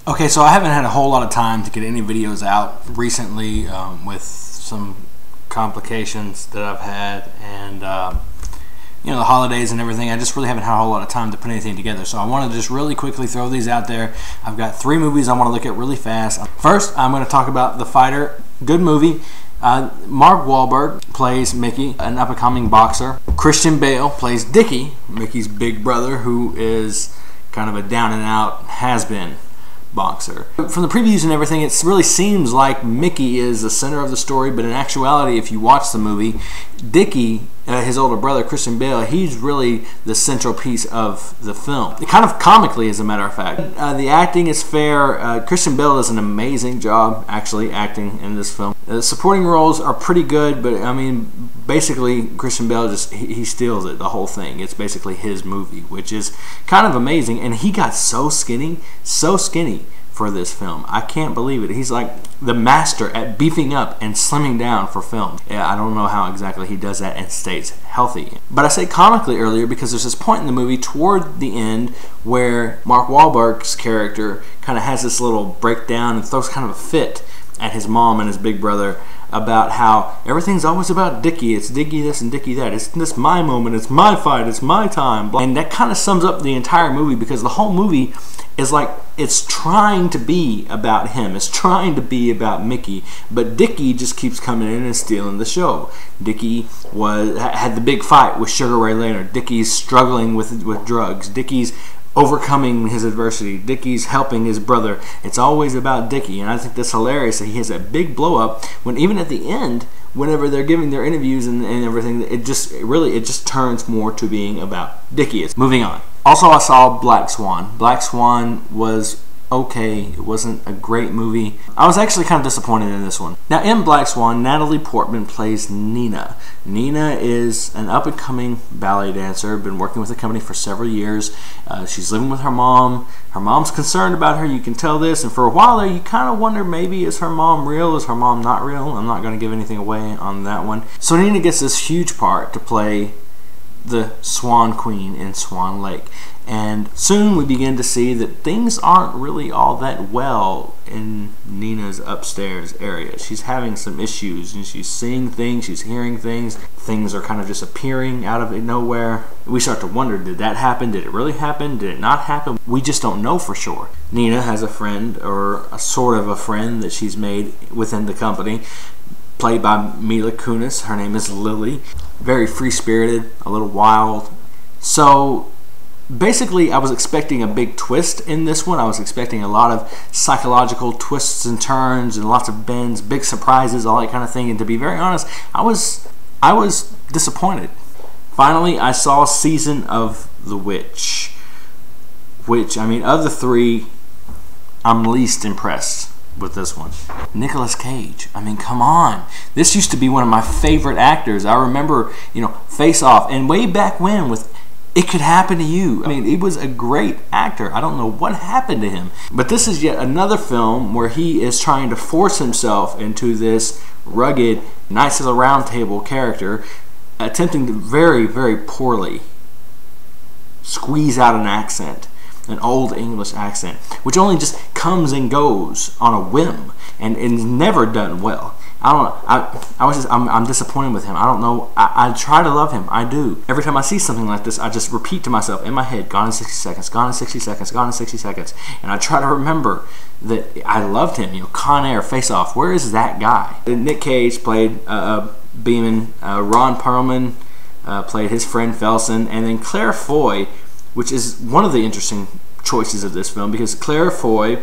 Okay, so I haven't had a whole lot of time to get any videos out recently with some complications that I've had and the holidays and everything. I just really haven't had a whole lot of time to put anything together. So I want to just really quickly throw these out there. I've got 3 movies I want to look at really fast. First, I'm going to talk about The Fighter. Good movie. Mark Wahlberg plays Mickey, an up-and-coming boxer. Christian Bale plays Dickie, Mickey's big brother, who is kind of a down-and-out has-been boxer. From the previews and everything, it really seems like Mickey is the center of the story, but in actuality, if you watch the movie, Dickie, his older brother, Christian Bale, he's really the central piece of the film. Kind of comically, as a matter of fact. The acting is fair. Christian Bale does an amazing job, actually, acting in this film. The supporting roles are pretty good, but I mean, basically, Christian Bale just, he steals it, the whole thing. It's basically his movie, which is kind of amazing, and he got so skinny for this film. I can't believe it. He's like the master at beefing up and slimming down for film. Yeah, I don't know how exactly he does that and stays healthy. But I say comically earlier because there's this point in the movie toward the end where Mark Wahlberg's character kind of has this little breakdown and throws kind of a fit at his mom and his big brother about how everything's always about Dickie. It's Dickie this and Dickie that. It's this my moment. It's my fight. It's my time. And that kind of sums up the entire movie because the whole movie is like it's trying to be about him. It's trying to be about Mickey, but Dickie just keeps coming in and stealing the show. Dickie had the big fight with Sugar Ray Leonard. Dickie's struggling with drugs. Dickie's overcoming his adversity. Dickie's helping his brother. It's always about Dickie, and I think that's hilarious that he has a big blow up when even at the end, whenever they're giving their interviews and everything, it just turns more to being about Dickie. Moving on. Also, I saw Black Swan. Black Swan was okay. It wasn't a great movie. I was actually kind of disappointed in this one. Now, in Black Swan, Natalie Portman plays Nina. Nina is an up-and-coming ballet dancer, been working with the company for several years. She's living with her mom. Her mom's concerned about her, you can tell this, and for a while there, you kind of wonder, maybe, is her mom real? Is her mom not real? I'm not going to give anything away on that one. So Nina gets this huge part to play the Swan Queen in Swan Lake. And soon we begin to see that things aren't really all that well in Nina's upstairs area. She's having some issues, and she's seeing things, she's hearing things. Things are kind of just appearing out of nowhere. We start to wonder, did that happen? Did it really happen? Did it not happen? We just don't know for sure. Nina has a friend, or a sort of a friend, that she's made within the company, played by Mila Kunis. Her name is Lily. Very free-spirited, a little wild. So basically, I was expecting a big twist in this one. I was expecting a lot of psychological twists and turns and lots of bends, big surprises, all that kind of thing. And to be very honest, I was disappointed. Finally, I saw Season of the Witch, which, I mean, of the 3, I'm least impressed with this one. Nicolas Cage. I mean, come on. This used to be one of my favorite actors. I remember, Face Off, and way back when with It Could Happen to You. I mean, he was a great actor. I don't know what happened to him. But this is yet another film where he is trying to force himself into this rugged, Knights of the Round Table character, attempting to very, very poorly squeeze out an accent. An old English accent, which only just comes and goes on a whim, and is never done well. I don't know. I'm disappointed with him. I don't know. I try to love him. I do. Every time I see something like this, I just repeat to myself in my head, "Gone in 60 seconds. Gone in 60 seconds. Gone in 60 seconds." And I try to remember that I loved him. Con Air, Face Off. Where is that guy? Nick Cage played Beeman. Ron Perlman played his friend Felsen, and then Claire Foy, which is one of the interesting choices of this film, because Claire Foy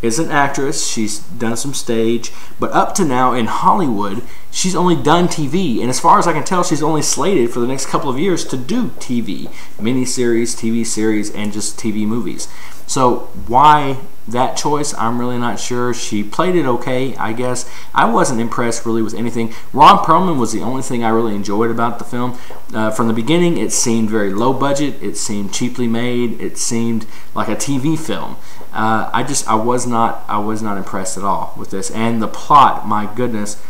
is an actress. She's done some stage, but up to now in Hollywood, she's only done TV, and as far as I can tell, she's only slated for the next couple of years to do TV, miniseries, TV series, and just TV movies. So why that choice? I'm really not sure. She played it okay, I guess. I wasn't impressed really with anything. Ron Perlman was the only thing I really enjoyed about the film. From the beginning, it seemed very low budget. It seemed cheaply made. It seemed like a TV film. I was not impressed at all with this. And the plot, my goodness,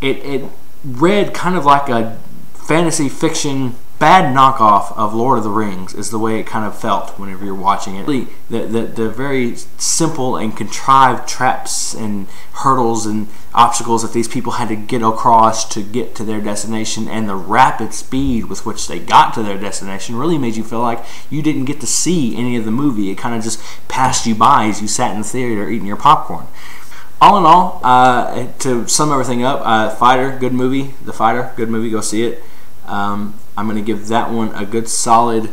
it read kind of like a fantasy fiction bad knockoff of Lord of the Rings is the way it kind of felt whenever you're watching it. Really, the very simple and contrived traps and hurdles and obstacles that these people had to get across to get to their destination, and the rapid speed with which they got to their destination really made you feel like you didn't get to see any of the movie. It kind of just passed you by as you sat in the theater eating your popcorn. All in all, to sum everything up, Fighter, good movie. The Fighter, good movie. Go see it. I'm going to give that one a good solid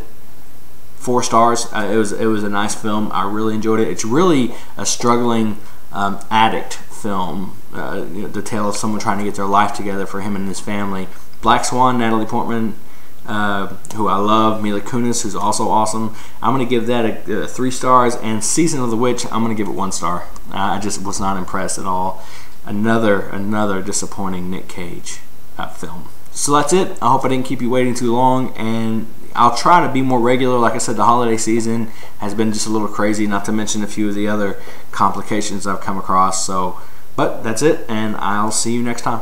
4 stars. It was a nice film. I really enjoyed it. It's really a struggling addict film. The tale of someone trying to get their life together for him and his family. Black Swan, Natalie Portman, who I love, Mila Kunis, who's also awesome. I'm going to give that a 3 stars. And Season of the Witch, I'm going to give it 1 star. I just was not impressed at all. Another disappointing Nick Cage film. So that's it. I hope I didn't keep you waiting too long, and I'll try to be more regular. Like I said, the holiday season has been just a little crazy, not to mention a few of the other complications I've come across. But that's it, and I'll see you next time.